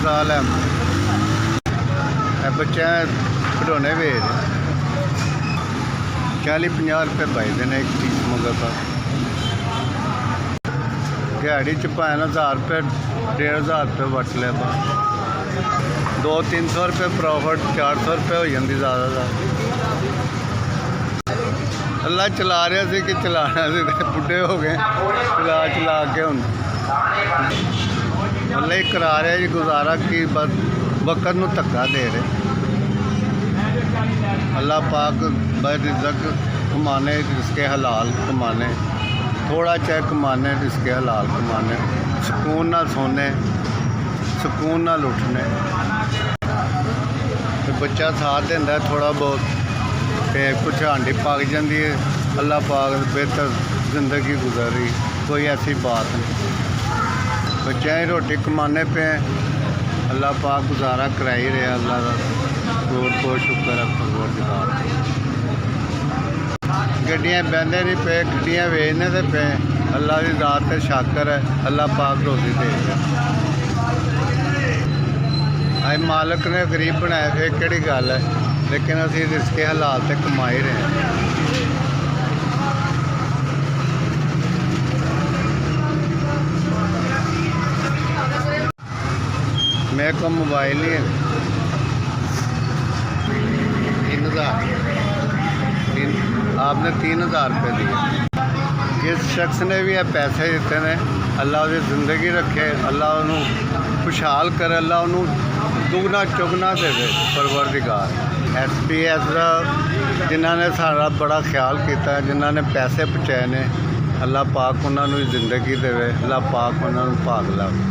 साल है बच्चे खिडौने बेच 40-50 रुपये बचते हैं एक पीस मगर पर दिहाड़ी च भाएं 1000 रुपये 1500 रुपये वट लिया बस 200-300 रुपये प्रॉफिट 400 रुपये हो जाती ज़्यादा अल्लाह चला रहा सी कि चलाना सी बुढ़े हो गए चला के हूँ अल्लाह ही करा रहा जी गुजारा कि बस वक्त नूं धक्का दे रहे अल्लाह पाक बस रिज़्क़ कमाने रिज़्क़े हलाल कमाने थोड़ा चाहे कमाने रिज़्क़े हलाल कमाने सुकून ना सोने सुकून ना उठने तो बच्चा साथ देंदा थोड़ा बहुत तो कुछ हांडी पक जाती है अल्लाह पाक बेहतर ज़िंदगी गुजारी कोई ऐसी बात नहीं बच्चे ही रोटी कमाने पे अल्लाह पाक गुजारा करा ही रहा अल्लाह का बहुत शुक्र है परवरदिगार गड्डियाँ बहते नहीं पे गड्डियाँ वेचने से पे अल्लाह की ज़ात से शाकर है अल्लाह पाक रोज़ी दे अज मालक ने गरीब बनाया फिर केड़ी गल है लेकिन असी रिज़्क़े हलाल से कमा ही रहे हैं मेरे को मोबाइल ही है 3000 आपने 3000 रुपये दिए जिस शख्स ने भी ये पैसे दिते ने अल्लाह उसकी ज़िंदगी रखे अल्लाह उन्होंने खुशहाल करे अल्लाह उन्होंने दुगना चुगना दे परवरदिगार SPS का जिन्होंने सारा बड़ा ख्याल किया जिन्होंने पैसे पहुँचाए ने अल्लाह पाक उन्होंने ज़िंदगी दे अल्लाह पाक उन्होंने भाग लावे।